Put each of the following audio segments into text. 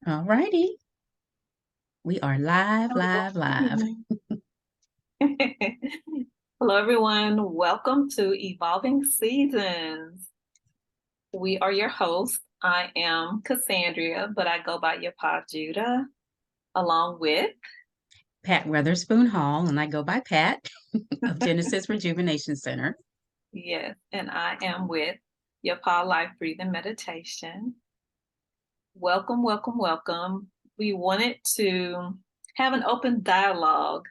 All righty. We are live, Hello, live, live. everyone. Hello, everyone. Welcome to Evolving Seasons. We are your hosts. I am Cassandra, but I go by yapahjudah, along with, Pat Weatherspoon Hall, and I go by Pat of Genesis Rejuvenation Center. yes, and I am with Yapah Life Breathing Meditation. Welcome, welcome, welcome. We wanted to have an open dialogue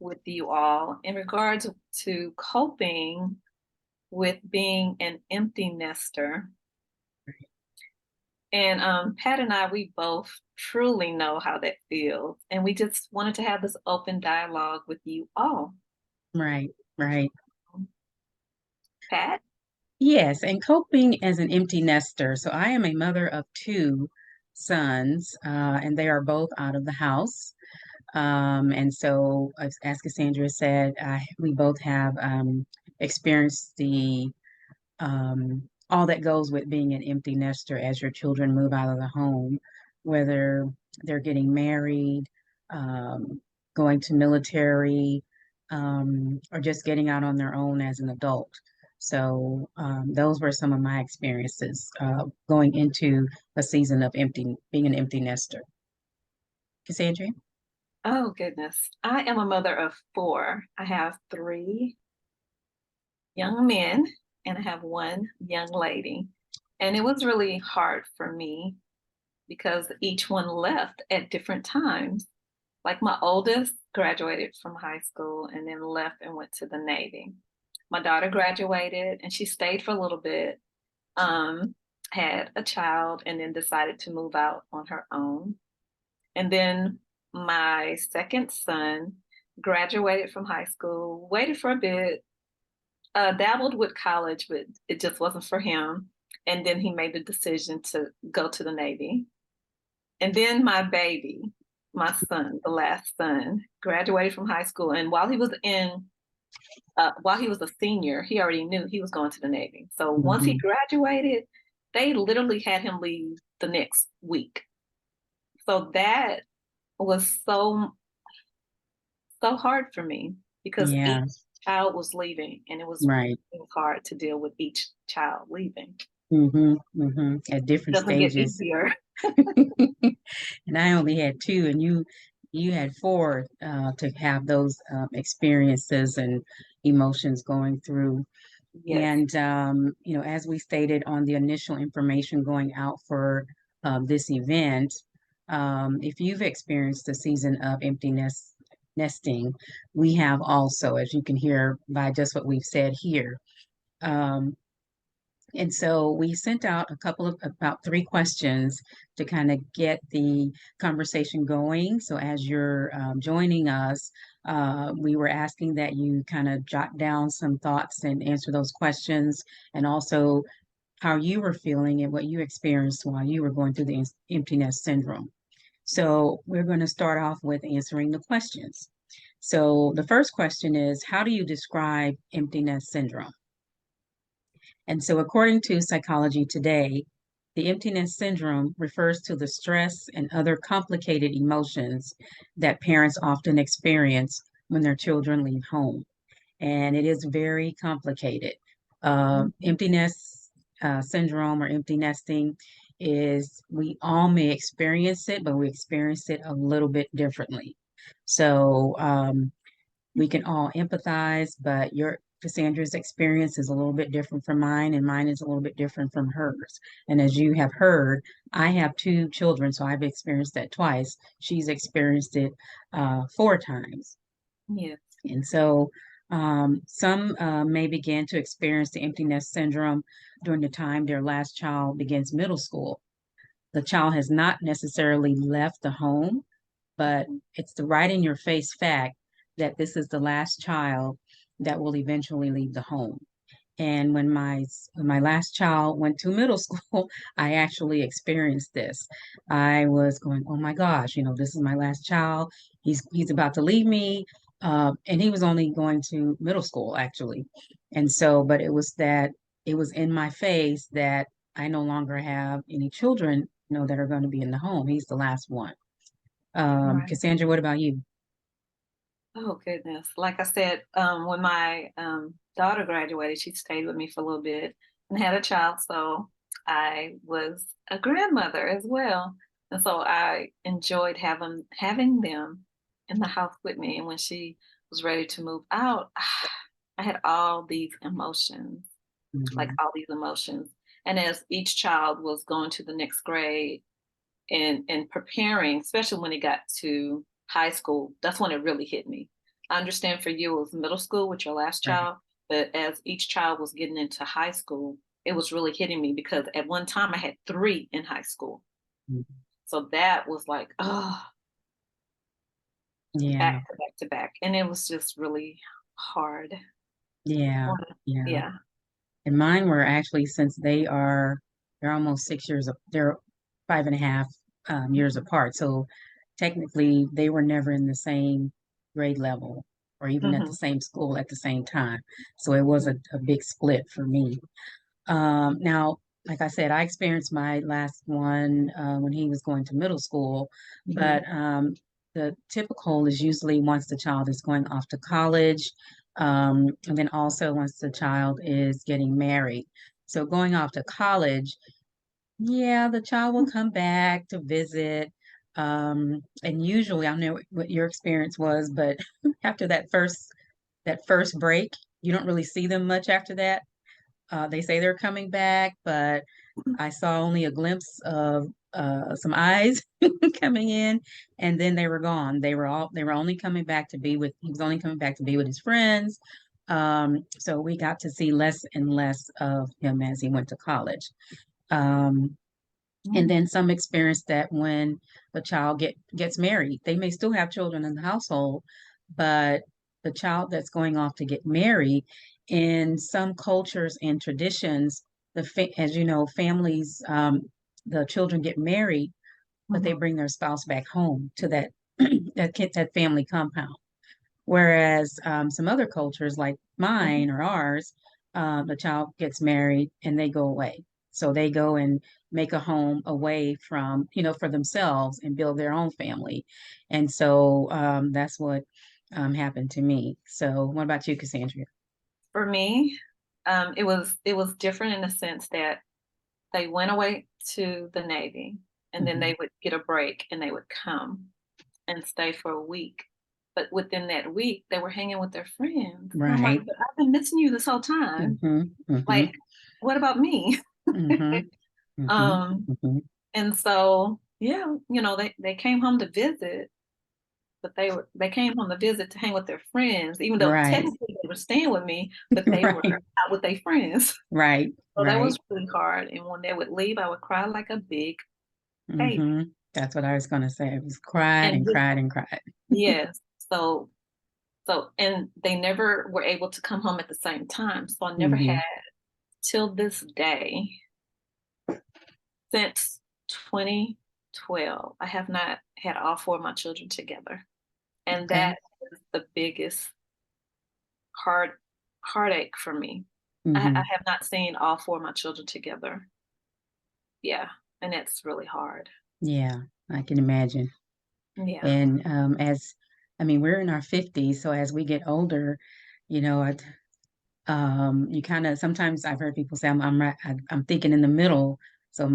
with you all in regards to coping with being an empty nester. And Pat and I, we both truly know how that feels. And we just wanted to have this open dialogue with you all. Right, right. Pat? Yes, and coping as an empty nester. So I am a mother of two sons, and they are both out of the house. And so, as Cassandra said, we both have experienced the all that goes with being an empty nester as your children move out of the home, whether they're getting married, um, going to military, or just getting out on their own as an adult. So those were some of my experiences going into a season of being an empty nester. Cassandra? Oh, goodness. I am a mother of four. I have three young men and I have one young lady. And it was really hard for me because each one left at different times. Like my oldest graduated from high school and then left and went to the Navy. My daughter graduated and she stayed for a little bit, um, had a child, and then decided to move out on her own. And then my second son graduated from high school, waited for a bit, dabbled with college, but it just wasn't for him. And then he made the decision to go to the Navy. And then my baby, my son, the last son, graduated from high school. And while he was a senior, he already knew he was going to the Navy. So once he Mhm. graduated, they literally had him leave the next week. So that was so hard for me because each Yeah, child was leaving, and right. it was hard to deal with each child leaving. At different Doesn't get stages. easier. And I only had two, and you had four to have those experiences and emotions going through. Yes. And as we stated on the initial information going out for this event, if you've experienced a season of emptiness nesting, we have also, as you can hear by just what we've said here. Um, and so we sent out a couple of about three questions to kind of get the conversation going. So as you're joining us, we were asking that you kind of jot down some thoughts and answer those questions, and also how you were feeling and what you experienced while you were going through the emptiness syndrome. So we're going to start off with answering the questions. So the first question is, how do you describe emptiness syndrome? And so, according to Psychology Today, the emptiness syndrome refers to the stress and other complicated emotions that parents often experience when their children leave home. And it is very complicated. Mhm. Emptiness syndrome or empty nesting is we all may experience it, but we experience it a little bit differently. So, we can all empathize, but your Cassandra's experience is a little bit different from mine, and mine is a little bit different from hers. And as you have heard, I have two children, so I've experienced that twice. She's experienced it four times. Yes. And so some may begin to experience the emptiness syndrome during the time their last child begins middle school. The child has not necessarily left the home, but Mhm. it's the right in your face fact that this is the last child that will eventually leave the home. And when my last child went to middle school, I actually experienced this. I was going, "Oh my gosh, this is my last child. He's about to leave me." And he was only going to middle school actually. And so, but it was in my face that I no longer have any children that are going to be in the home. He's the last one. Right. Cassandra, what about you? Oh goodness. Like I said, when my daughter graduated, she stayed with me for a little bit and had a child. So I was a grandmother as well. And so I enjoyed having them in the house with me. And when she was ready to move out, I had all these emotions, like Mhm. all these emotions. And as each child was going to the next grade, and preparing, especially when it got to high school, that's when it really hit me. I understand for you it was middle school with your last Right. child, but as each child was getting into high school, it was really hitting me because at one time I had three in high school. Mhm. So that was like, oh, Yeah, back to back to back. And it was just really hard. yeah, yeah. Yeah. And mine were actually, since they're almost 6 years, they're 5.5 years Mhm. apart. So technically, they were never in the same grade level or even at the Mhm. same school at the same time. So it was a big split for me. Now, like I said, I experienced my last one when he was going to middle school, Mhm. but the typical is usually once the child is going off to college, and then also once the child is getting married. So going off to college, yeah, the child will come back to visit. And usually, I don't know what your experience was, but after that first break, you don't really see them much after that. They say they're coming back, but I saw only a glimpse of some eyes coming in, and then they were gone. They were only coming back to be with. He was only coming back to be with his friends. So we got to see less and less of him as he went to college. Um, and Mhm. then some experience that when the child gets married, they may still have children in the household, but the child that's going off to get married, in some cultures and traditions, as you know, families, the children get married, but they Mhm. bring their spouse back home to that that family compound. Whereas some other cultures, like Mhm. mine or ours, the child gets married and they go away. So they go and make a home away from, for themselves and build their own family. And so that's what happened to me. So what about you, Cassandra? For me, it was different in the sense that they went away to the Navy, and then Hmm. they would get a break, and they would come and stay for a week. But within that week, they were hanging with their friends. And I'm like, Right. "But I've been missing you this whole time. Hmm. Hmm. Like, what about me?" Hmm. Hmm. Um, Hmm. and so, yeah, they came home to visit, but they came home to visit to hang with their friends, even though Right. technically they were staying with me, but they were Right. out with their friends. Right. So that Right. was really hard, and when they would leave, I would cry like a big baby. Hmm. That's what I was going to say. It was cried And and just cried and cried. yes, and they never were able to come home at the same time, so I never Hmm. had till this day, since 2012, I have not had all 4 of my children together, and Okay. that is the biggest heart heartache for me. I Hmm. have not seen all 4 of my children together. Yeah, and it's really hard. Yeah, I can imagine. Yeah. And I mean, we're in our 50s, so as we get older, you know, you kind of sometimes I've heard people say I'm right, I'm thinking in the middle. So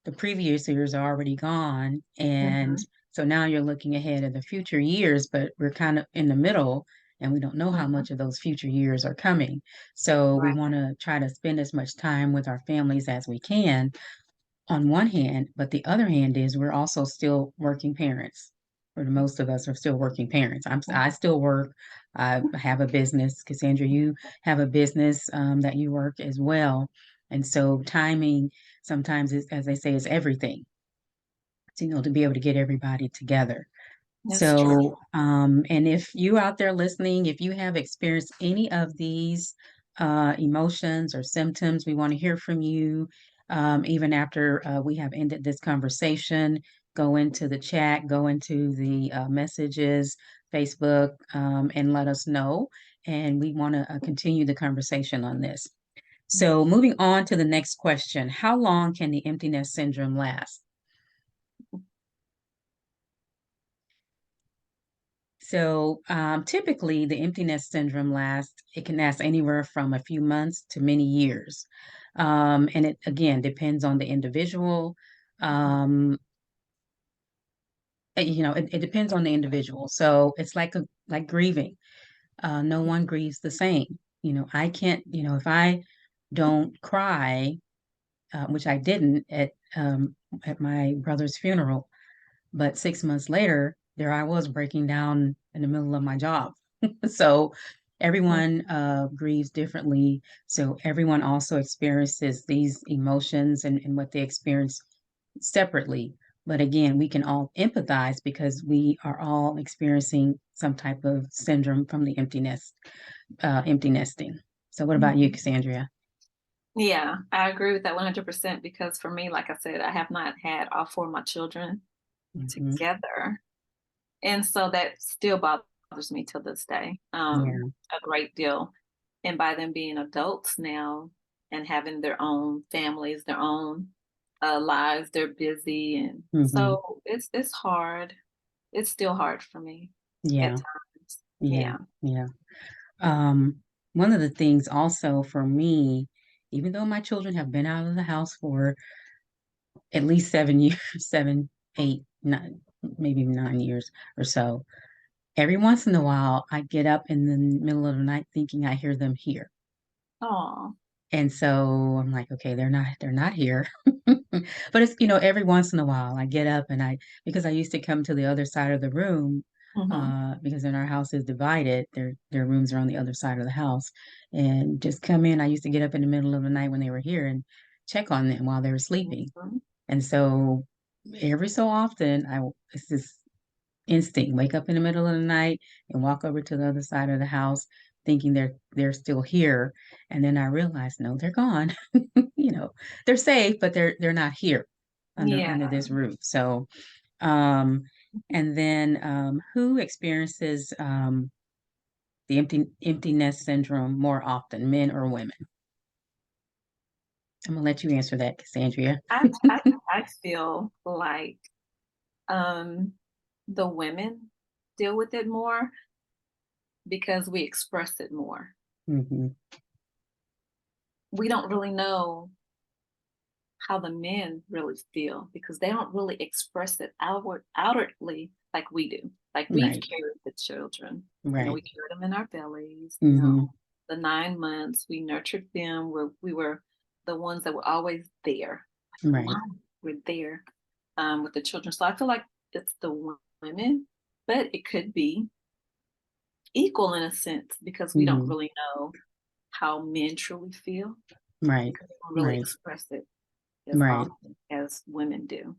the previous years are already gone, and Mhm, so now you're looking ahead of the future years, but we're kind of in the middle, and we don't know how mhm, much of those future years are coming. So we right. want to try to spend as much time with our families as we can on one hand, but the other hand is we're also still working parents. For the most of us are still working parents. I still work. I have a business. Cassandra, you have a business that you work as well. And so timing sometimes is, as they say, is everything. To be able to get everybody together. That's true. So, and if you out there listening, if you have experienced any of these emotions or symptoms, we want to hear from you. Even after we have ended this conversation, go into the chat, go into the messages, Facebook, and let us know. And we want to continue the conversation on this. So moving on to the next question, how long can the empty nest syndrome last? So typically the empty nest syndrome it can last anywhere from a few months to many years. And it again depends on the individual. Um, it depends on the individual. So it's like grieving. No one grieves the same. I can't, if I don't cry, which I didn't at my brother's funeral, but 6 months later, there I was breaking down in the middle of my job. So everyone grieves differently. So everyone also experiences these emotions and what they experience separately. But again, we can all empathize because we are all experiencing some type of syndrome from the empty nesting. So what about you, Mhm. Cassandra? Yeah, I agree with that 100% because for me, like I said, I have not had all four of my children Hmm. together. And so that still bothers me till this day, Yeah. a great deal. And by them being adults now and having their own families, their own lives, they're busy, and Hmm. so it's hard. It's still hard for me at Yeah. times. Yeah. Yeah. Yeah. Um, One of the things also for me, even though my children have been out of the house for at least 7 years, 7, 8, 9, maybe 9 years or so, every once in a while I get up in the middle of the night thinking I hear them here. Oh. And so I'm like, okay, they're not here. But it's, every once in a while I get up and because I used to come to the other side of the room, Hmm. because then our house is divided, their rooms are on the other side of the house, and just come in. I used to get up in the middle of the night when they were here and check on them while they were sleeping. Hmm. And so every so often it's this instinct, wake up in the middle of the night and walk over to the other side of the house thinking they're still here, and then I realize no, they're gone. you know they're safe, but they're not here Yeah. under this roof. So um and then who experiences the empty nest syndrome more often, men or women? I'm gonna let you answer that, Cassandra. I I I feel like um the women deal with it more because we express it more. Hmm. We don't really know how the men really feel because they don't really express it outwardly like we do. Like we've Right. carried the children, Right. we carried them in our bellies, Hmm. the 9 months we nurtured them where we were the ones that were always there. Like, Right. mom, we're there with the children. So I feel like it's the women, but it could be equal in a sense because we don't Hmm. really know how men truly feel Right. because they don't really Right. express it as Right. often as women do.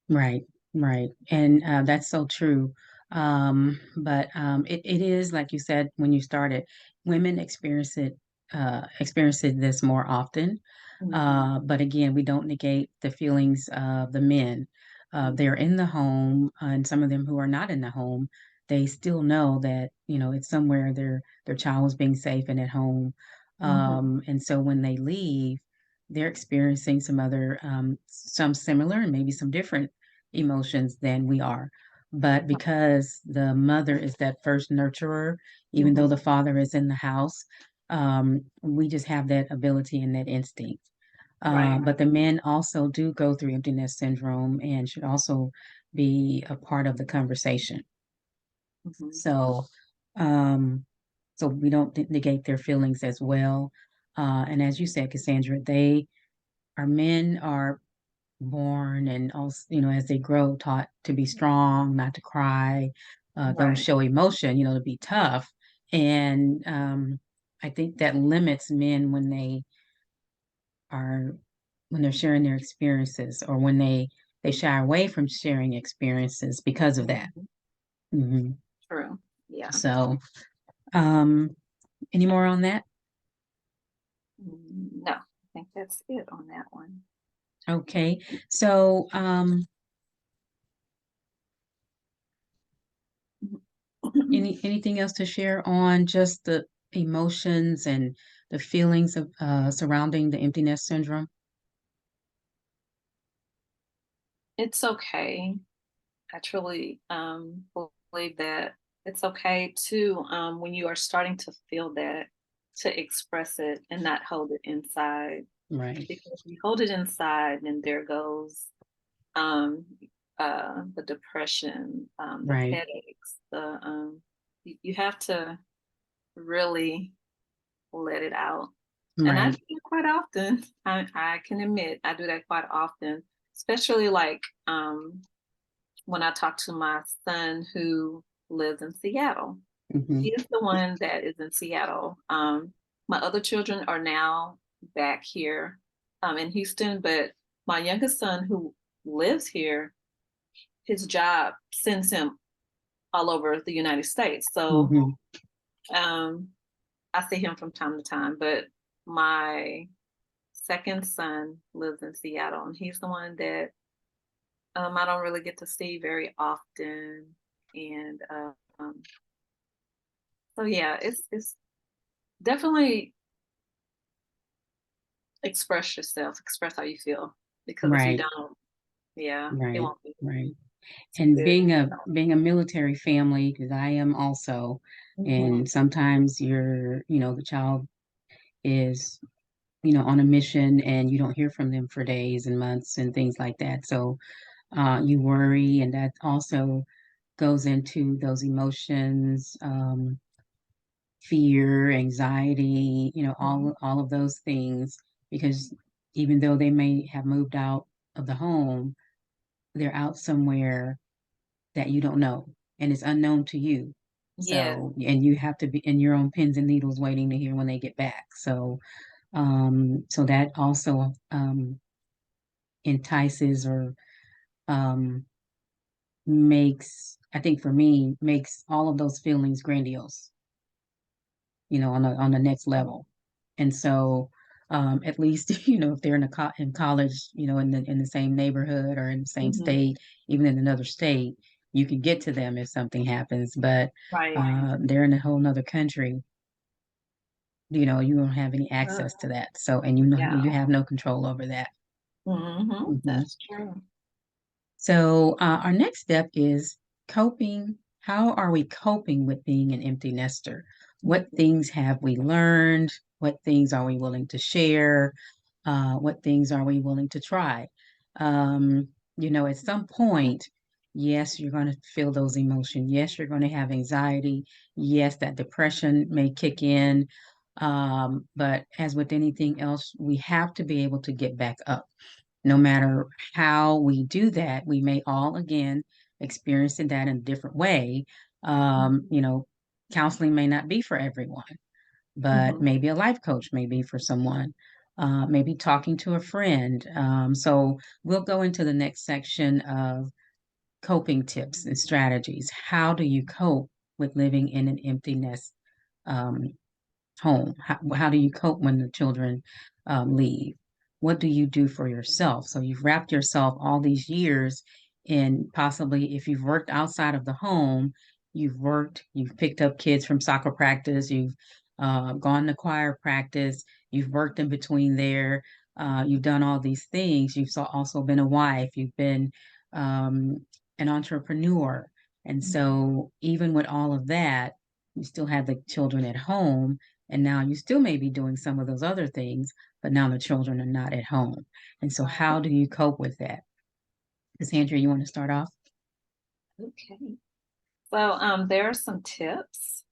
Right, right. And that's so true. But it is, like you said when you started, women experience this more often. Mhm, But again, we don't negate the feelings of the men. mhm, They're in the home, and some of them who are not in the home, they still know that, it's somewhere their child is being safe and at home. mhm, And so when they leave, they're experiencing some similar and maybe some different emotions than we are. But mhm, because the mother is that first nurturer, even though mhm. the father is in the house, we just have that ability and that instinct. Right. But the men also do go through emptiness syndrome and should also be a part of the conversation. Mhm, So, um, so we don't negate their feelings as well. And as you said, Cassandra, our men are born and also, as they grow, taught to be strong, not to cry, don't right. show emotion, to be tough. And I think that limits men are when they're sharing their experiences, or when they shy away from sharing experiences because of that. Mhm. Hmm. True. Yeah. So, um, any more on that? No, I think that's it on that one. Okay. So, Mhm. anything else to share on just the emotions and the feelings of surrounding the empty nest syndrome? It's okay. I truly believe that it's okay to, when you are starting to feel that, to express it and not hold it inside. Right, Because if you hold it inside, then there goes um, the depression, the right, headaches. You have to really let it out. And I do right. it quite often. I can admit I do that quite often, especially like when I talk to my son who lives in Seattle. Hmm. He is the one that is in Seattle. My other children are now back here in Houston, but my youngest son who lives here, his job sends him all over the United States. So Hmm. um, I see him from time to time, but my second son lives in Seattle, and he's the one that I don't really get to see very often. And so yeah, it's definitely express yourself, express how you feel, because if you Right, don't, yeah, it right, won't be right. And good. being a military family, because I am also, Mhm. and sometimes the child is, on a mission and you don't hear from them for days and months and things like that. So you worry, and that also goes into those emotions, fear, anxiety, Mhm. all of those things, because even though they may have moved out of the home, they're out somewhere that you don't know and it's unknown to you. Yes. So, and you have to be in your own pins and needles waiting to hear when they get back. So, so that also entices or um, I think for me, makes all of those feelings grandiose, on the next level. And so, at least, if they're in college, in the same neighborhood or in the same Hmm. state, even in another state, you can get to them if something happens. But Right. they're in a whole nother country, you don't have any access to that. So, and Yeah. you have no control over that. Hmm. That's true. So, our next step is coping. How are we coping with being an empty nester? What Mhm. things have we learned? What things are we willing to share? What things are we willing to try? At some point, yes, you're going to feel those emotions. Yes, you're going to have anxiety. Yes, that depression may kick in. But as with anything else, we have to be able to get back up. No matter how we do that, we may all again experience that in a different way. Mhm. Counseling may not be for everyone, but Mhm. maybe a life coach may be for someone. Maybe talking to a friend. So we'll go into the next section of coping tips and strategies. How do you cope with living in an empty nest um, home? How do you cope when the children leave? What do you do for yourself? So you've wrapped yourself all these years in, possibly if you've worked outside of the home, you've picked up kids from soccer practice, you've gone to choir practice, you've worked in between there, you've done all these things. You've also been a wife, you've been an entrepreneur. And so even with all of that, you still have the children at home, and now you still may be doing some of those other things, but now the children are not at home. And so, Right. how do you cope with that? Cassandra, you want to start off? Okay. So there are some tips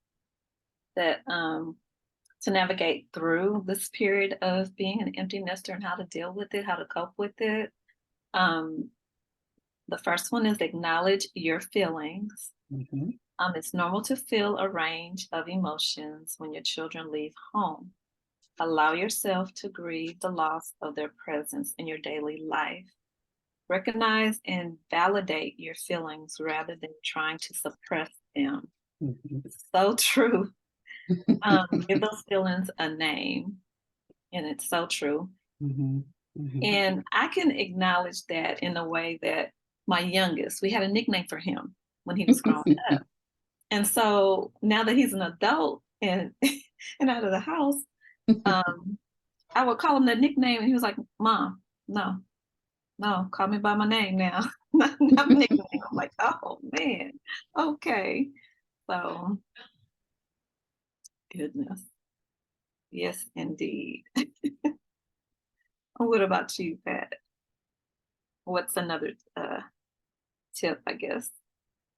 that to navigate through this period of being an empty nester and how to deal with it, how to cope with it. Um, the first one is acknowledge your feelings. Hmm. It's normal to feel a range of emotions when your children leave home. Allow yourself to grieve the loss of their presence in your daily life. Recognize and validate your feelings rather than trying to suppress them. Hmm. It's so true. Give those feelings a name, and it's so true. Hmm. Hmm. And I can acknowledge that in a way that my youngest, we had a nickname for him when he was growing up. And so now that he's an adult and and out of the house, Um, I would call him the nickname, and he was like, "Mom, no, no, call me by my name now, not nickname." I'm like, "Oh man, okay." So, goodness, yes, indeed. What about you, Pat? What's another tip, I guess,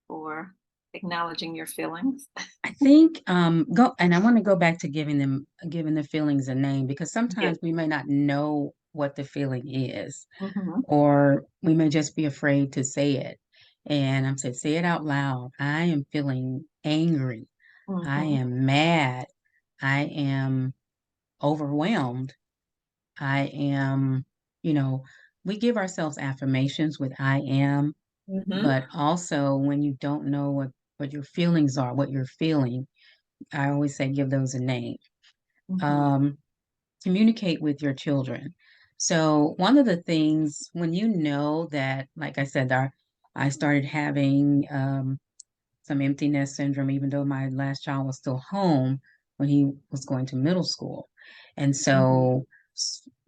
for acknowledging your feelings? I think go and I want to go back to giving the feelings a name because Yes. sometimes we may not know what the feeling is, Mm-hmm. or we may just be afraid to say it. And I'm saying, say it out loud. I am feeling angry. I Mm-hmm. am mad. I am overwhelmed. I am, you know, we give ourselves affirmations with I am, Mm-hmm. but also when you don't know what your feelings are, what you're feeling, I always say give those a name. Mm-hmm. Um, Communicate with your children. So one of the things when you know that, like I said, I started having some empty nest syndrome, even though my last child was still home when he was going to middle school. And Mm-hmm. so,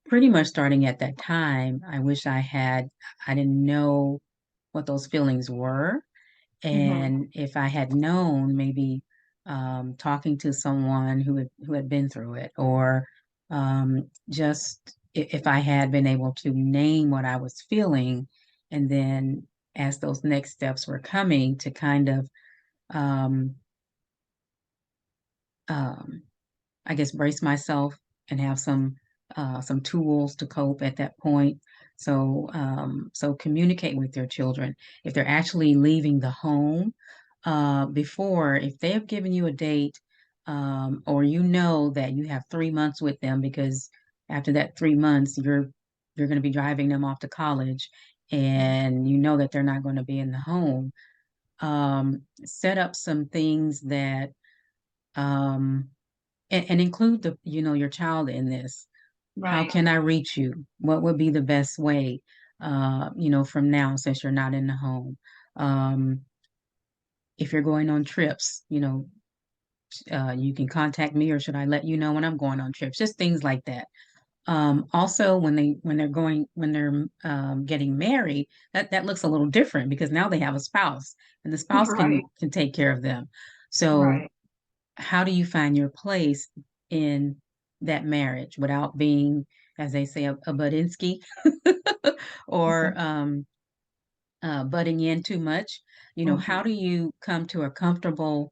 pretty much starting at that time, I didn't know what those feelings were. Mm-hmm. And if I had known, maybe talking to someone who had been through it, or just if I had been able to name what I was feeling, and then as those next steps were coming to kind of um, um, I guess brace myself and have some tools to cope at that point. So so communicate with your children if they're actually leaving the home before if they have given you a date or you know that you have 3 months with them because after that 3 months you're going to be driving them off to college and you know that they're not going to be in the home. Set up some things that um, and include your child in this. How Right. can I reach you? What would be the best way, from now since you're not in the home? Um, if you're going on trips, you can contact me or should I let you know when I'm going on trips? Just things like that. Also, when they're getting married, that looks a little different because now they have a spouse and the spouse Right. can take care of them. So Right. how do you find your place in that marriage without being, as they say, a Budinsky or butting in too much? How Mm-hmm. do you come to a comfortable,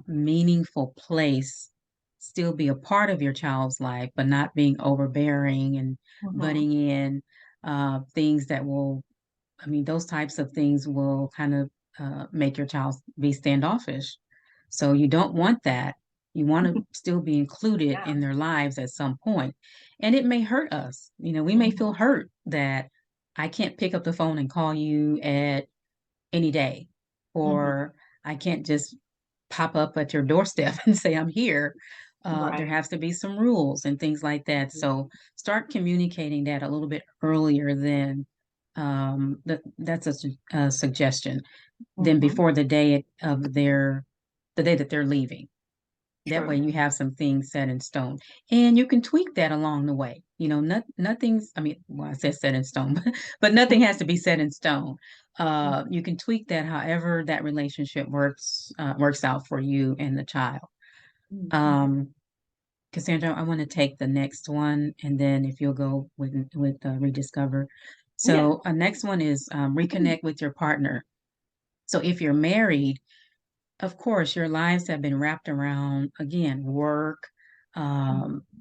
meaningful place, still be a part of your child's life, but not being overbearing and Mm-hmm. butting in things that will, I mean, those types of things will kind of make your child be standoffish. So you don't want that. You want to still be included Yeah. in their lives at some point. And it may hurt us. We may feel Mm-hmm. hurt that I can't pick up the phone and call you at any day, Mm-hmm. or I can't just pop up at your doorstep and say I'm here. There Right. has to be some rules and things like that. So start communicating that a little bit earlier than that's a suggestion than Mm-hmm. before the day that they're leaving. That way True. you have some things set in stone. And you can tweak that along the way. Nothing's, I mean, well, I said set in stone, but nothing has to be set in stone. You can tweak that however that relationship works out for you and the child. Mm-hmm. Um, Cassandra, I want to take the next one, and then if you'll go with rediscover. Yes. So, next one is reconnect with your partner. So, if you're married, of course, your lives have been wrapped around, again, work,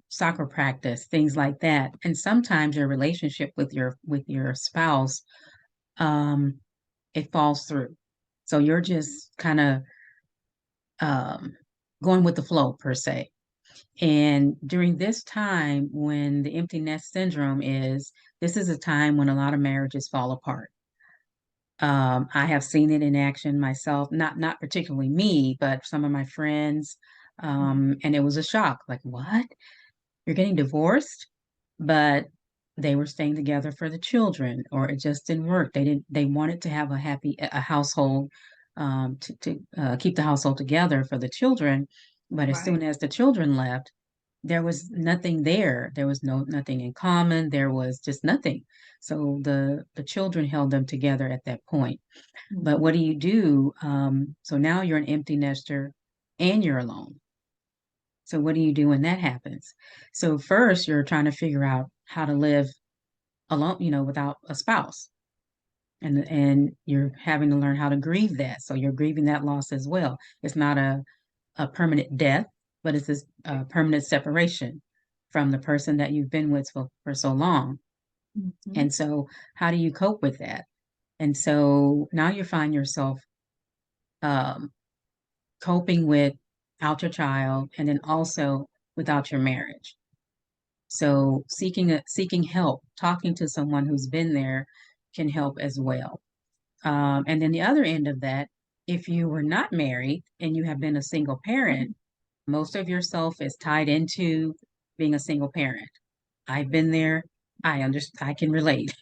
soccer practice, things like that. And sometimes your relationship with your spouse, um, it falls through. So you're just kind of um, going with the flow per se. And during this time, when the empty nest syndrome this is a time when a lot of marriages fall apart. I have seen it in action myself, not particularly me, but some of my friends. And it was a shock. Like, what? You're getting divorced? But they were staying together for the children, or it just didn't work. They wanted to have a household, to keep the household together for the children. But as Right. soon as the children left, there was nothing there. There was nothing in common. There was just nothing. So the children held them together at that point. But what Mhm. do you do? So now you're an empty nester and you're alone. So what do you do when that happens? So first you're trying to figure out how to live alone, without a spouse. And you're having to learn how to grieve that. So you're grieving that loss as well. It's not a permanent death, but it's this permanent separation from the person that you've been with for so long. Mhm. And so how do you cope with that? And so now you find yourself um, coping without your child and then also without your marriage. So seeking help, talking to someone who's been there can help as well. And then the other end of that, if you were not married and you have been a single parent, most of yourself is tied into being a single parent. I've been there. I can relate.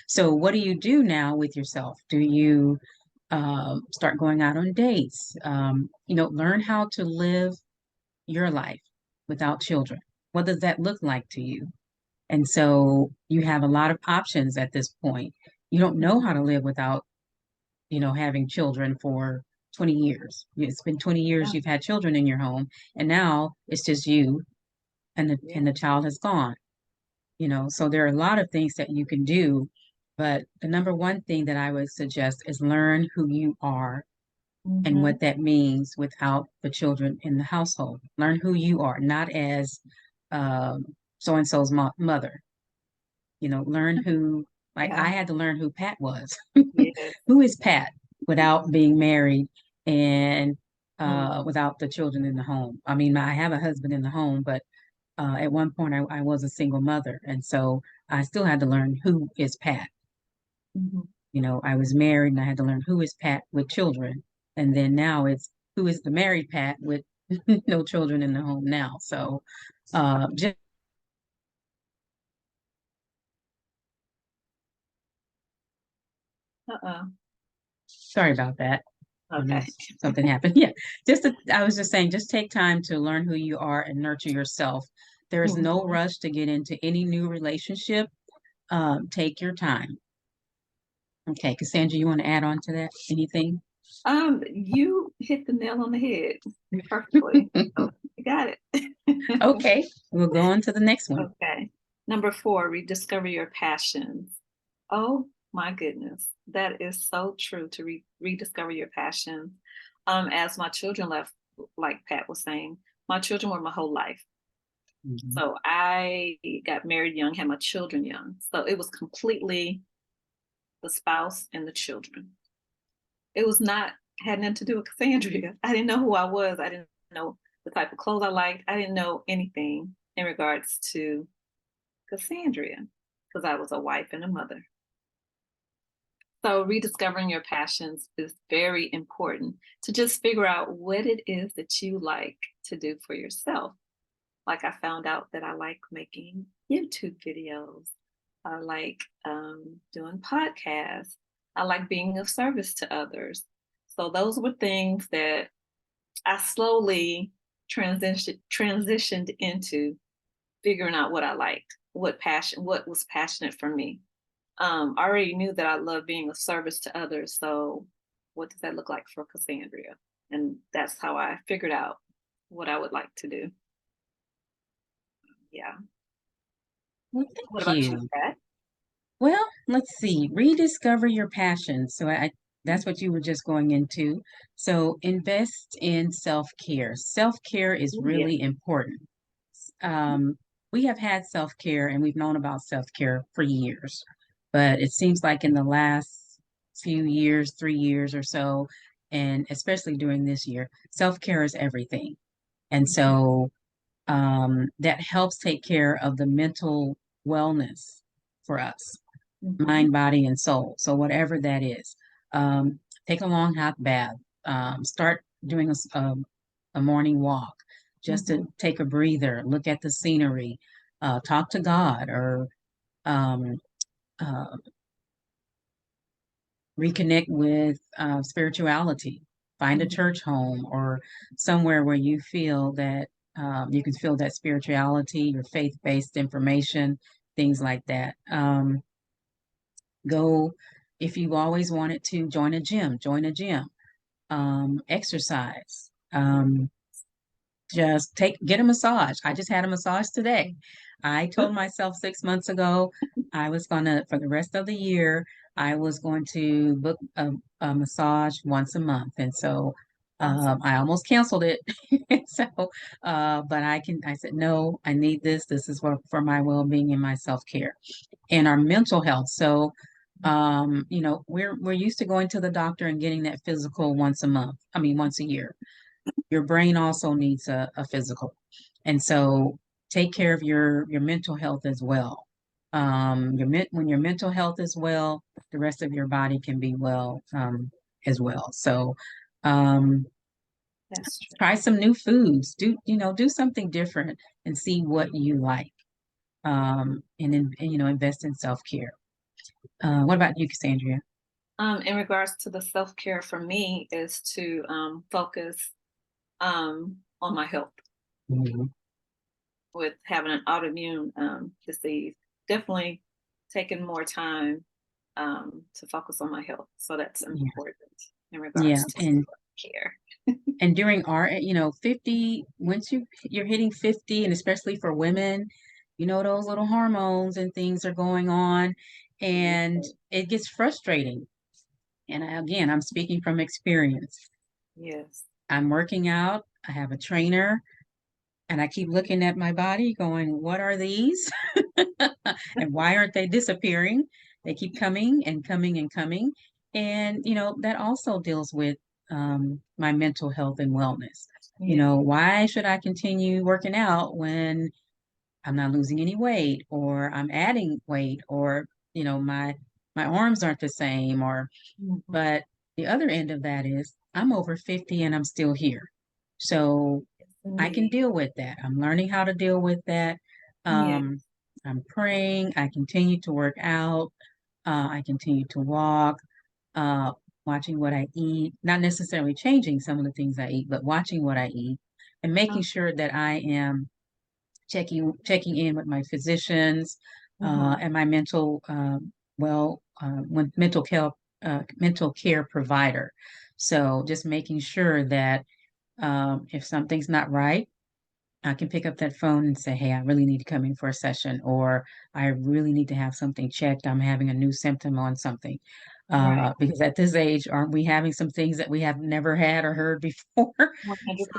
So what do you do now with yourself? Do you start going out on dates? Learn how to live your life without children. What does that look like to you? And so you have a lot of options at this point. You don't know Mhm. how to live without, having children for 20 years. It's been 20 years Yeah. you've had children in your home, and now it's just you and the Yeah. and the child has gone. So there are a lot of things that you can do, but the number one thing that I would suggest is learn who you are and Mhm. what that means without the children in the household. Learn who you are, not as so and so's mother. Learn who, like I Yeah. had to learn who Pat was. Yes. Who is Pat without being married and Mm. without the children in the home? I mean, I have a husband in the home, but at one point I was a single mother. And so I still had to learn who is Pat. Mhm. I was married and I had to learn who is Pat with children. And then now it's who is the married Pat with no children in the home now. So just Uh-uh. sorry about that. I don't know Okay. if something happened. Yeah, I was just saying, just take time to learn who you are and nurture yourself. There is no Mhm. rush to get into any new relationship. Take your time. Okay, Cassandra, you want to add on to that? Anything? You hit the nail on the head perfectly. Oh, you got it. Okay, we'll go on to the next one. Okay. Number 4, rediscover your passions. Oh my goodness. That is so true to rediscover your passions. As my children left, like Pat was saying, my children were my whole life. Mhm. So I got married young, had my children young. So it was completely the spouse and the children. It was not had nothing to do with Cassandra. I didn't know who I was. I didn't know the type of clothes I liked. I didn't know anything in regards to Cassandra because I was a wife and a mother. So rediscovering your passions is very important to just figure out what it is that you like to do for yourself. Like I found out that I like making YouTube videos. I like doing podcasts. I like being of service to others. So those were things that I slowly transitioned into figuring out what I liked, what was passionate for me. I already knew that I love being of service to others. So what does that look like for Cassandra? And that's how I figured out what I would like to do. Yeah. Well, What thank about you, you. Pat? Well, let's see. Rediscover your passion. So that's what you were just going into. So invest in self-care. Self-care is Oh, yeah. really important. Um, we have had self-care and we've known about self-care for years, but it seems like in the last few years, 3 years or so, and especially during this year, self-care is everything. And Mhm. so that helps take care of the mental wellness for us, Mhm. mind, body, and soul. So whatever that is, um, take a long hot bath. Start doing a morning walk, just to Mhm. take a breather, look at the scenery, talk to God, or um, uh, reconnect with spirituality. Find a Mhm. church home or somewhere where you feel that You can feel that spirituality, your faith-based information, things like that. Go, if you've always wanted to join a gym, exercise. Just get a massage. I just had a massage today. I told myself 6 months ago I was gonna, for the rest of the year, I was going to book a massage once a month. And so Awesome. I almost canceled it. So, but I said, no, I need this. This is for my well-being and my self-care and our mental health. So, we're used to going to the doctor and getting that physical once a month. I mean, once a year. Your brain also needs a physical. And so take care of your mental health as well. When your mental health is well, the rest of your body can be well as well. So um, That's true. try some new foods. Do something different and see what you like. And invest in self-care. What about you, Cassandra? In regards to the self-care for me is to focus on my health Mhm. with having an autoimmune disease. Definitely taking more time to focus on my health. So that's Yeah. important in Yeah. regards to And care. during our 50, once you're hitting 50, and especially for women, those little hormones and things are going on, and it gets frustrating. And again, I'm speaking from experience. Yes. I'm working out, I have a trainer, and I keep looking at my body going, what are these? And why aren't they disappearing? They keep coming and coming and coming. And, that also deals with my mental health and wellness. Yeah. Why should I continue working out when I'm not losing any weight or I'm adding weight or, my arms aren't the same Mhm. but the other end of that is I'm over 50 and I'm still here. So Yes, I can indeed. deal with that. I'm learning how to deal with that. Yeah. I'm praying. I continue to work out. I continue to walk, uh, watching what I eat, not necessarily changing some of the things I eat, but watching what I eat and making Oh, sure that I am checking in with my physicians mhm. and my mental care provider. So just making sure that if something's not right, I can pick up that phone and say, hey, I really need to come in for a session, or I really need to have something checked. I'm having a new symptom on something. Right. Because at this age, aren't we having some things that we have never had or heard before?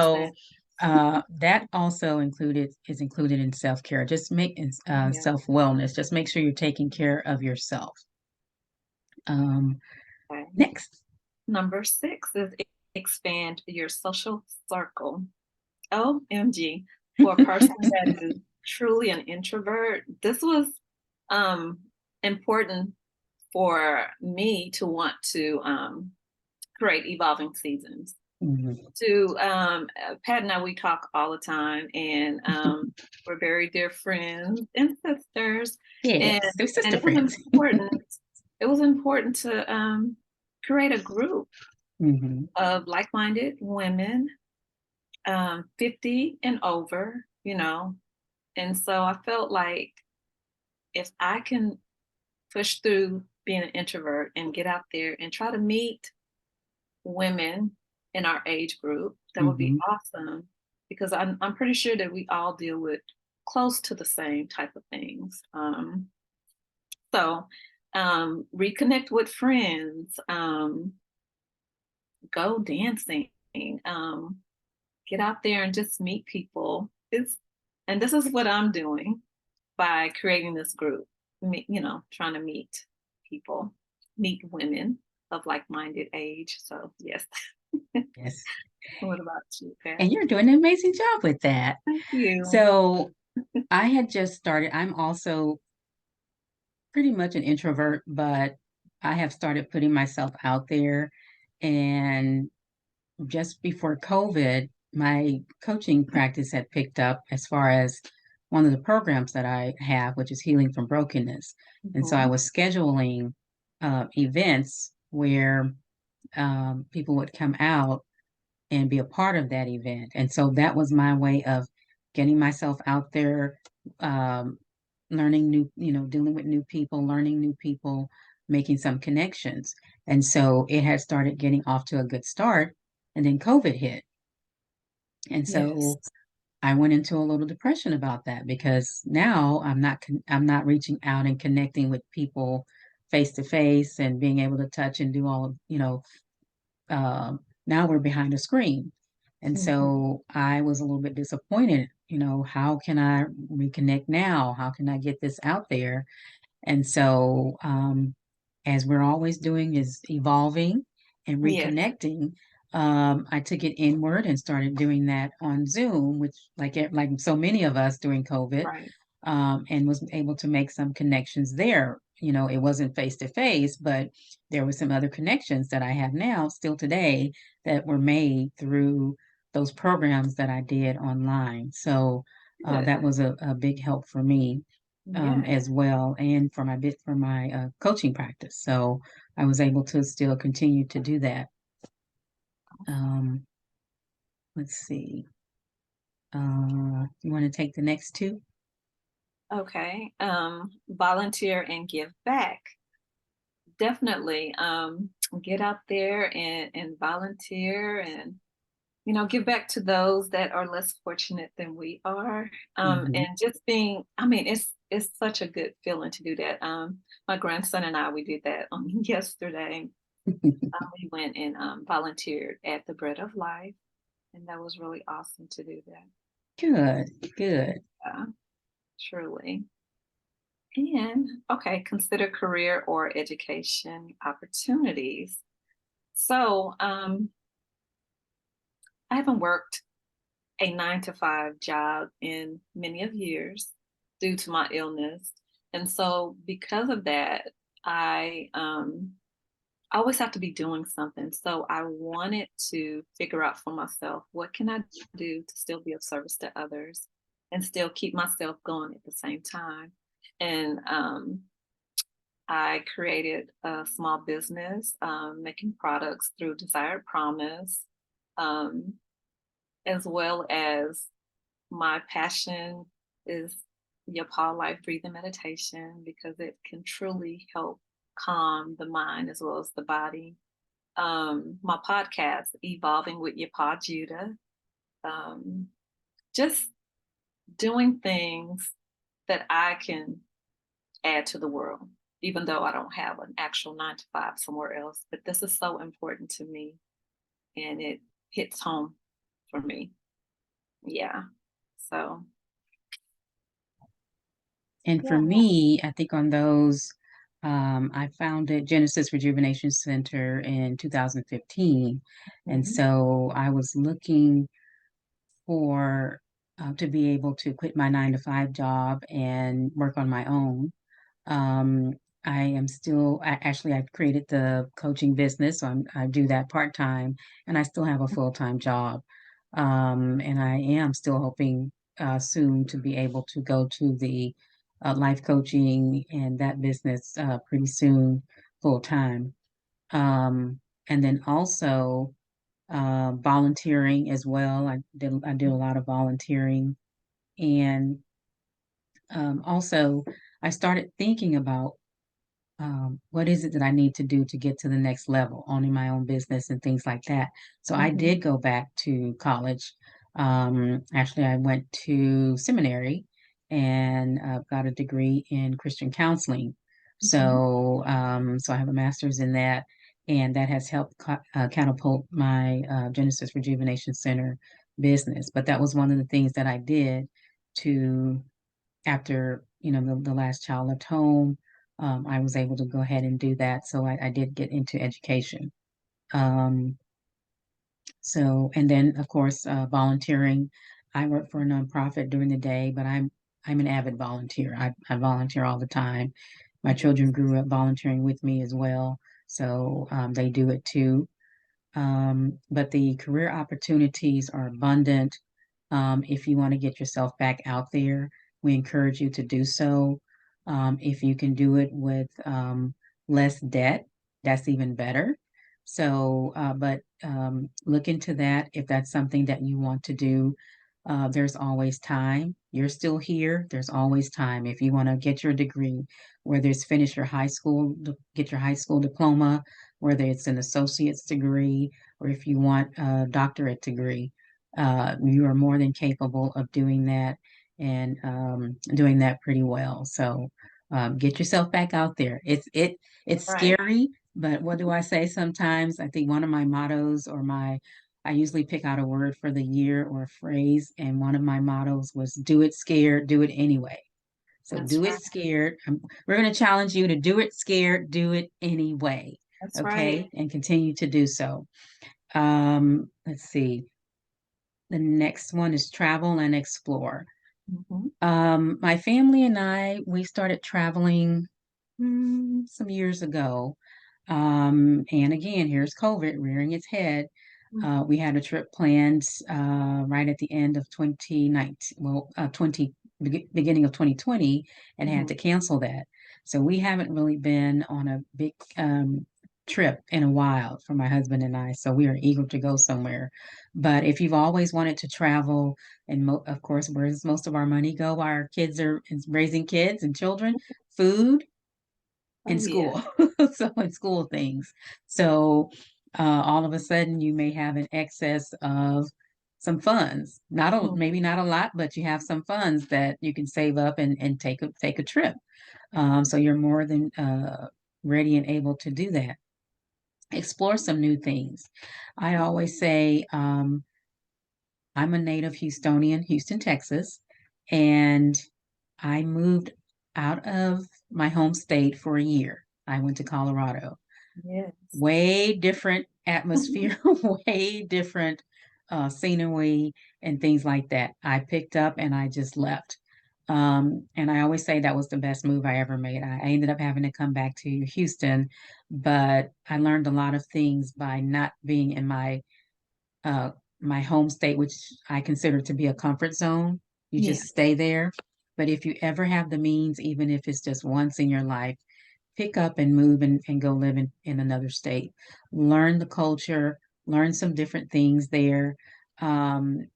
So 100%. that also is included in self-care. Just make Yeah. self-wellness. Just make sure you're taking care of yourself. Um, Okay. Next. Number 6 is expand your social circle. OMG. For a person that is truly an introvert, this was um, important for me to want to create evolving seasons. Mhm. To Pat and I, we talk all the time, and we're very dear friends and sisters. And Yes, they're and sister it was friends. important. It was important to create a group Hmm. of like-minded women, 50 and over. And so I felt like if I can push through being an introvert and get out there and try to meet women in our age group, that would be Hmm. awesome because I'm pretty sure that we all deal with close to the same type of things. So reconnect with friends, go dancing, um, get out there and just meet people. And this is what I'm doing by creating this group. Trying to meet people, meet women of like-minded age. So yes. Yes. What about you, Pat? And you're doing an amazing job with that. Thank you. So I had just started, I'm also pretty much an introvert, but I have started putting myself out there. And just before COVID, my coaching practice had picked up as far as one of the programs that I have, which is Healing from Brokenness. And so I Mhm. was scheduling events where people would come out and be a part of that event. And so that was my way of getting myself out there, um, learning new, dealing with new people, learning new people, making some connections. And so it had started getting off to a good start. And then COVID hit. And Yes. so I went into a little depression about that because now I'm not reaching out and connecting with people face to face and being able to touch and do all of, now we're behind a screen. And Hmm. so I was a little bit disappointed, how can I reconnect now? How can I get this out there? And so, as we're always doing is evolving and Yes. reconnecting, I took it inward and started doing that on Zoom, which like so many of us during COVID, Right. and was able to make some connections there. It wasn't face to face, but there were some other connections that I have now, still today, that were made through those programs that I did online. So Good. that was a big help for me, Yes. as well, and for my coaching practice. So I was able to still continue to do that. Um, let's see. You want to take the next two? Okay. Volunteer and give back. Definitely. Get out there and volunteer and give back to those that are less fortunate than we are. Hmm. And just being, I mean, it's such a good feeling to do that. My grandson and I, we did that yesterday. We went and volunteered at the Bread of Life, and that was really awesome to do that. Good, good. Yeah, truly. And okay, consider career or education opportunities. So, I haven't worked a 9 to 5 job in many of years due to my illness. And so because of that, I always have to be doing something. So I wanted to figure out for myself what can I do to still be of service to others and still keep myself going at the same time. And I created a small business making products through Desired Promise, um, as well as my passion is Yapah life breathing meditation because it can truly help calm the mind as well as the body. My podcast, Evolving with Yapahjudah, um, just doing things that I can add to the world, even though I don't have an actual 9 to 5 somewhere else. But this is so important to me and it hits home for me. Yeah. So, And for yeah. me, I think on those, I founded Genesis Rejuvenation Center in 2015. And Mhm. so I was looking for to be able to quit my 9 to 5 job and work on my own. Um, I am still, I created the coaching business, so I do that part time, and I still have a full time job. And I am still hoping soon to be able to go to the life coaching and that business pretty soon, full time. And then also volunteering as well. I did a lot of volunteering, and also I started thinking about what is it that I need to do to get to the next level, owning my own business and things like that. So I Mhm. did go back to college. Actually, I went to seminary and got a degree in Christian counseling. Mhm. So I have a master's in that, and that has helped catapult my Genesis Rejuvenation Center business. But that was one of the things that I did to after the last child left home. I was able to go ahead and do that, so I did get into education. um, and then of course volunteering. I work for a nonprofit during the day, but I'm an avid volunteer. I volunteer all the time. My children Yes. grew up volunteering with me as well, so they do it too. But the career opportunities are abundant. If you want to get yourself back out there, we encourage you to do so. If you can do it with less debt, that's even better. So, but look into that if that's something that you want to do. there's always time. You're still here. There's always time. If you want to get your degree, whether it's finish your high school, get your high school diploma, whether it's an associate's degree, or if you want a doctorate degree, you are more than capable of doing that and doing that pretty well. So get yourself back out there. It's Right. scary, but what do I say sometimes? I think one of my mottos or my I usually pick out a word for the year or a phrase, and one of my mottos was do it scared, do it anyway. So That's do it right. scared. We're going to challenge you to do it scared, do it anyway. That's right. Okay. And continue to do so. Let's see. The next one is travel and explore. Hmm. My family and I, we started traveling some years ago. And again, here's COVID rearing its head. We had a trip planned right at the end of 2019, well, 20 beginning of 2020, and had Hmm. to cancel that. So we haven't really been on a big trip in a while for my husband and I. So we are eager to go somewhere. But if you've always wanted to travel, and of course, where does most of our money go? Our kids are raising kids and children, food, Oh in yeah. school. So in school things. So all of a sudden you may have an excess of some funds. Maybe not a lot, but you have some funds that you can save up and take a trip. So you're more than ready and able to do that. Explore some new things. I always say I'm a native Houstonian, Houston, Texas, and I moved out of my home state for a year. I went to Colorado. Yes. Way different atmosphere, way different scenery and things like that. I picked up and I just left. And I always say that was the best move I ever made. I ended up having to come back to Houston, but I learned a lot of things by not being in uh, my home state, which I consider to be a comfort zone. You Yeah. just stay there. But if you ever have the means, even if it's just once in your life, pick up and move and go live in another state. Learn the culture, learn some different things there, and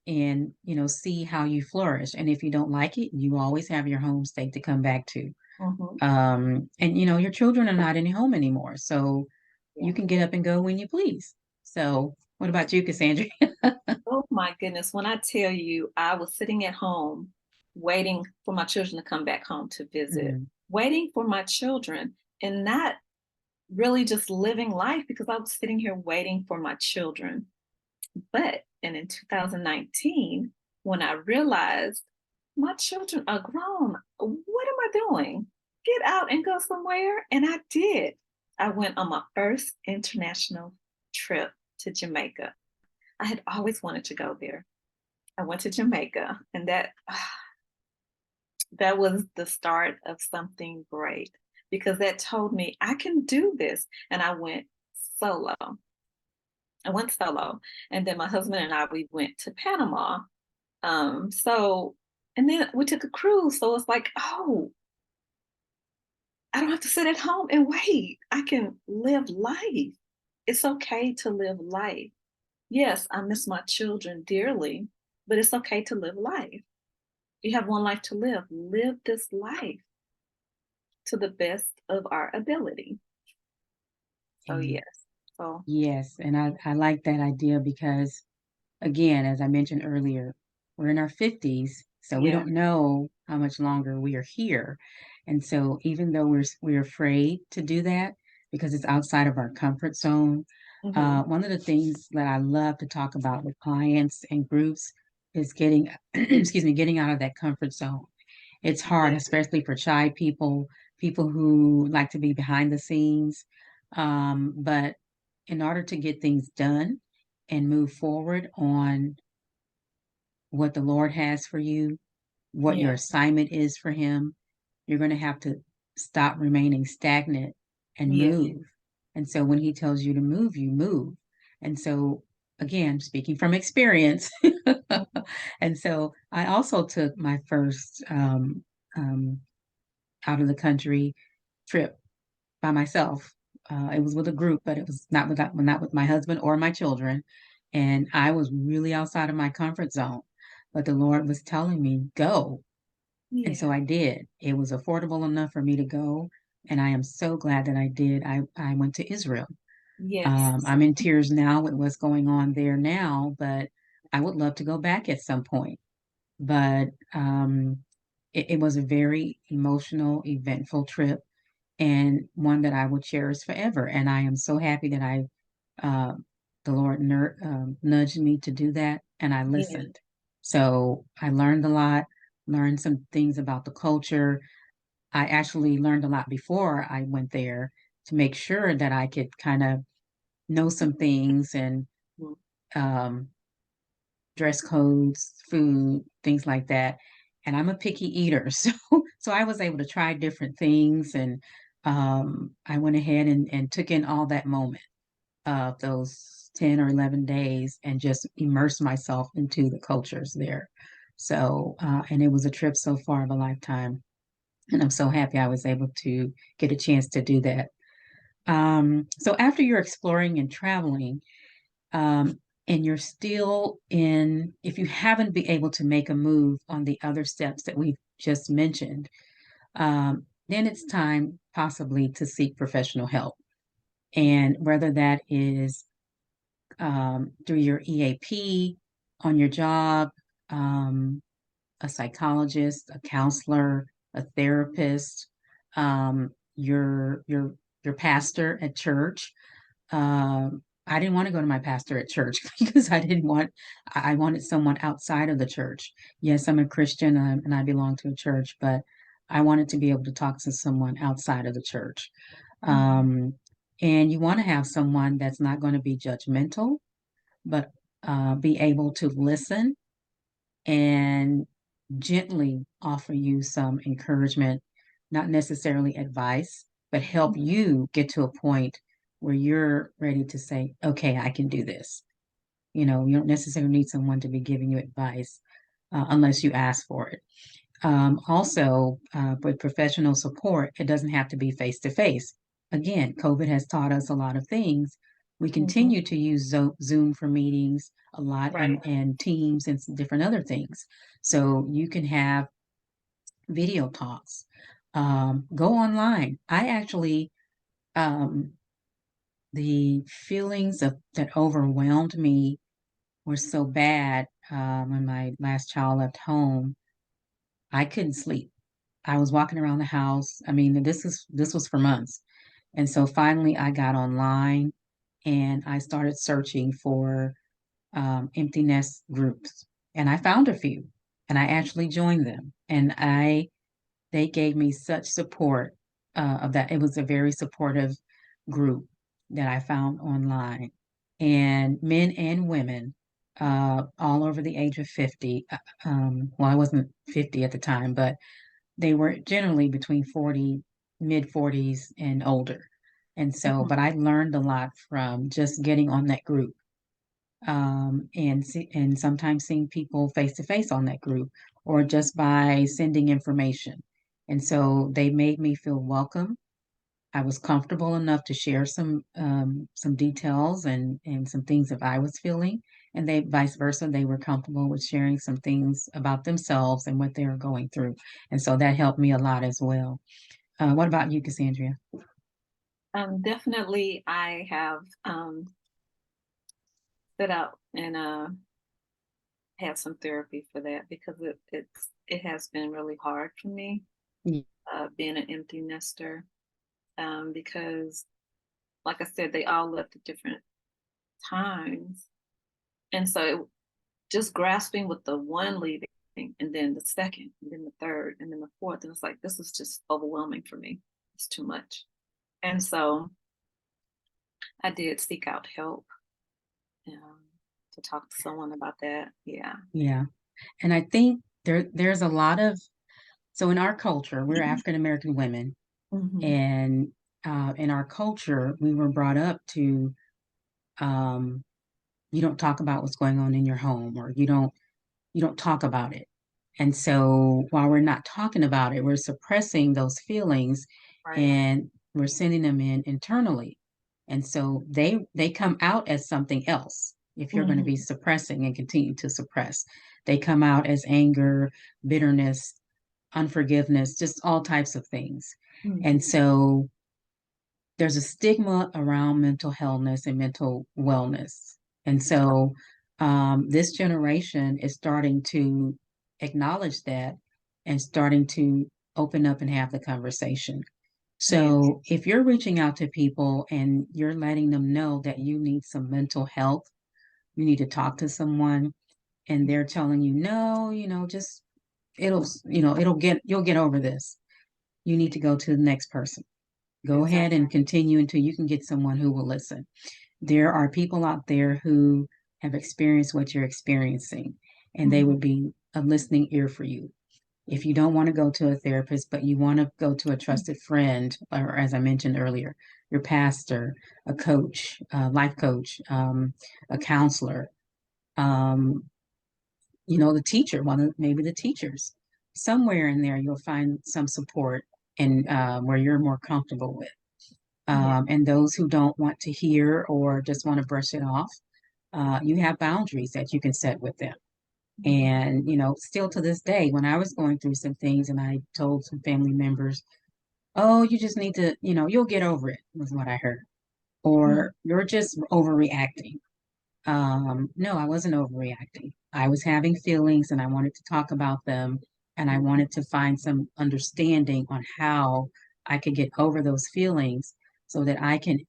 see how you flourish. And if you don't like it, you always have your home state to come back to. Hmm. And your children are not in your home anymore, so Yeah. you can get up and go when you please. So, what about you, Cassandra? Oh my goodness. When I tell you, I was sitting at home waiting for my children to come back home to visit, Mm, waiting for my children, and not really just living life because I was sitting here waiting for my children. And in 2019, when I realized my children are grown, what am I doing? Get out and go somewhere. And I did. I went on my first international trip to Jamaica. I had always wanted to go there. I went to Jamaica, and that was the start of something great because that told me I can do this. And solo. I went solo, and then my husband and I we went to Panama. So and then we took a cruise. So it's like, oh, I don't have to sit at home and wait. I can live life. It's okay to live life. Yes, I miss my children dearly, but it's okay to live life. You have one life to live. Live this life to the best of our ability. So and yes. So yes, and I like that idea because again, as I mentioned earlier, we're in our 50s, so we yeah. don't know how much longer we are here. And so even though we're afraid to do that because it's outside of our comfort zone, Hmm. one of the things that I love to talk about with clients and groups is getting, excuse me, getting out of that comfort zone. It's hard, Yeah. especially for shy people, people who like to be behind the scenes. But in order to get things done and move forward on what the Lord has for you, what your Yeah. assignment is for Him, you're going to have to stop remaining stagnant and Yeah. move. And so when He tells you to move, you move. And so, again, speaking from experience, and so I also took my first um, out of the country trip by myself. It was with a group, but it was not with my husband or my children, and I was really outside of my comfort zone. but the Lord was telling me, go. And so Yeah. I did. It was affordable enough for me to go. And I am so glad that I did. I went to Israel. Yes. I'm in tears now with what's going on there now, but I would love to go back at some point. But it was a very emotional, eventful trip and one that I will cherish forever. And I am so happy that uh, the Lord nudged me to do that, and I Yeah. listened. So I learned a lot, learned some things about the culture. I actually learned a lot before I went there to make sure that I could kind of know some things and Mhm. um, dress codes, food, things like that. And I'm a picky eater, so I was able to try different things, and I went ahead and took in all that moment of those 10 or 11 days and just immersed myself into the cultures there. So, and it was a trip so far of a lifetime, and I'm so happy I was able to get a chance to do that. So after you're exploring and traveling, um, and you're still in, if you haven't been able to make a move on the other steps that we've just mentioned, then it's time possibly to seek professional help. And whether that is through your EAP, on your job, um, a psychologist, a counselor, a therapist, your pastor at church. I didn't want to go to my pastor at church because I wanted someone outside of the church. Yes, I'm a Christian, and I belong to a church, but I wanted to be able to talk to someone outside of the church. Mhm. Um, and you want to have someone that's not going to be judgmental, but be able to listen and gently offer you some encouragement, not necessarily advice, but help you get to a point where you're ready to say, okay, I can do this. You don't necessarily need someone to be giving you advice unless you ask for it. Also, with professional support, it doesn't have to be face to face. Again, COVID has taught us a lot of things. We Mhm. continue to use Zoom for meetings a lot, Right. and Teams and different other things. So you can have video talks. Go online. I actually, um, the feelings that overwhelmed me were so bad when my last child left home. I couldn't sleep. I was walking around the house. I mean, this was for months. And so finally I got online and I started searching for empty nest groups. And I found a few and I actually joined them. And they gave me such support of that. It was a very supportive group that I found online. And men and women, all over the age of 50. Well, I wasn't 50 at the time, but they were generally between 40, mid 40s and older. And so, Mhm. but I learned a lot from just getting on that group, and sometimes seeing people face to face on that group or just by sending information. And so they made me feel welcome. I was comfortable enough to share some details and some things that I was feeling, and they vice versa. They were comfortable with sharing some things about themselves and what they were going through, and so that helped me a lot as well. What about you, Cassandra? Definitely, I have set out and had some therapy for that because it has been really hard for me Y- being an empty nester because, like I said, they all left at different times, and so just grasping with the one leaving and then the second and then the third and then the fourth, and it's like this is just overwhelming for me. It's too much, and so I did seek out help um, to talk to someone about that. Yeah. Yeah, and I think there's a lot of, so in our culture, we're African American women, Hmm. and in our culture, we were brought up to, um, you don't talk about what's going on in your home, or you don't talk about it. And so while we're not talking about it, we're suppressing those feelings Right. and we're sending them in internally. And so they come out as something else if you're going to be Hmm. suppressing and continue to suppress. they come out as anger, bitterness, unforgiveness, just all types of things. And Mhm. so there's a stigma around mental healthness and mental wellness. And so this generation is starting to acknowledge that and starting to open up and have the conversation. Yes. So if you're reaching out to people and you're letting them know that you need some mental health, you need to talk to someone, and they're telling you, no, just you'll get over this. You need to go to the next person. Go ahead Exactly. and continue until you can get someone who will listen. There are people out there who have experienced what you're experiencing, and they Mhm. would be a listening ear for you. If you don't want to go to a therapist, but you want to go to a trusted friend, or as I mentioned earlier, your pastor, a coach, a life coach, a counselor, um, the teacher, maybe the teachers, somewhere in there, you'll find some support and where you're more comfortable with. Yeah. And those who don't want to hear or just want to brush it off, you have boundaries that you can set with them. Mhm. And, still to this day, when I was going through some things and I told some family members, oh, you just need to, you'll get over it, was what I heard. Mhm. Or you're just overreacting. No, I wasn't overreacting. I was having feelings and I wanted to talk about them. And I Mhm. wanted to find some understanding on how I could get over those feelings so that I can,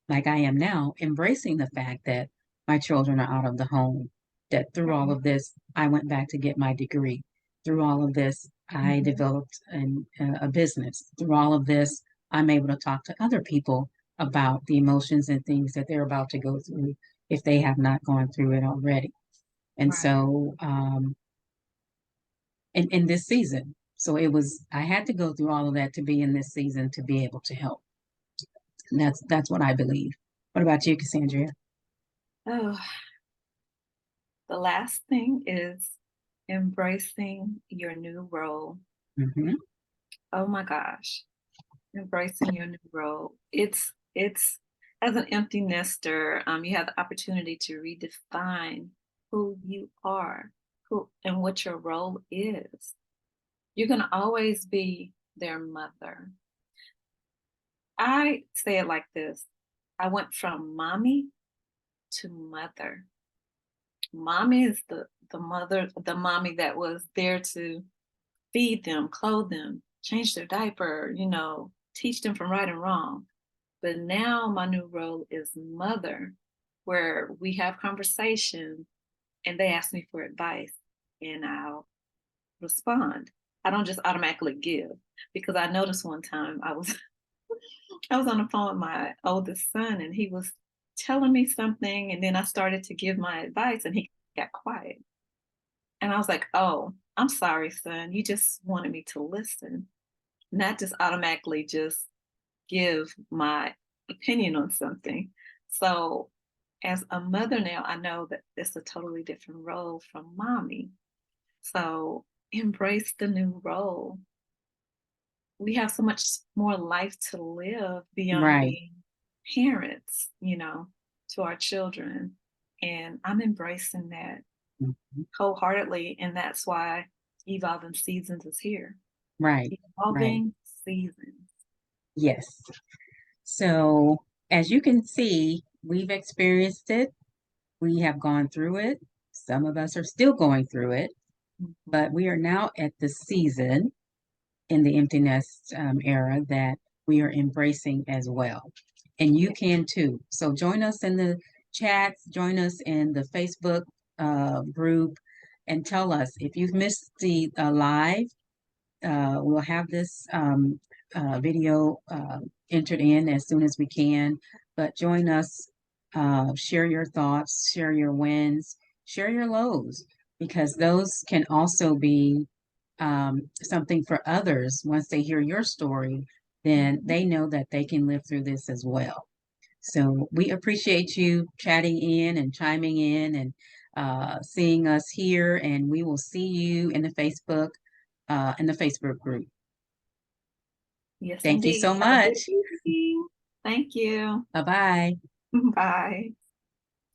like I am now, embracing the fact that my children are out of the home, that through all Right. of this, I went back to get my degree. Through all of this, I Mhm. developed a business. Through all of this, I'm able to talk to other people about the emotions and things that they're about to go through if they have not gone through it already. And Right. so, in this season, so I had to go through all of that to be in this season to be able to help. And that's what I believe. What about you, Cassandra? Oh, the last thing is embracing your new role. Hmm. Oh my gosh, embracing your new role. It's as an empty nester, you have the opportunity to redefine who you are, who and what your role is. You're gonna always be their mother. I say it like this. I went from mommy to mother. Mommy is the mother, the mommy that was there to feed them, clothe them, change their diaper, teach them from right and wrong. But now my new role is mother, where we have conversations and they ask me for advice and I'll respond. I don't just automatically give because I noticed one time I was on the phone with my oldest son and he was telling me something and then I started to give my advice and he got quiet. And I was like, "Oh, I'm sorry, son. You just wanted me to listen, not just automatically just give my opinion on something." So, as a mother now, I know that it's a totally different role from mommy. So, embrace the new role. We have so much more life to live beyond Right. being parents, to our children. And I'm embracing that Mhm. wholeheartedly. And that's why Evolving Seasons is here. Right. Right. Evolving Seasons. Yes. So, as you can see, we've experienced it. We have gone through it. Some of us are still going through it, but Mhm. we are now at the season in the empty nest era that we are embracing as well. And you Yeah. can too. So join us in the chats, join us in the Facebook group, and tell us if you've missed the live. We'll have this video entered in as soon as we can. But join us, share your thoughts, share your wins, share your lows, because those can also be something for others. Once they hear your story, then Mhm. they know that they can live through this as well. So we appreciate you chatting in and chiming in and seeing us here, and we will see you in the Facebook group. Yes, Thank you indeed. so Have a good much. evening. Thank you. Bye bye. Bye.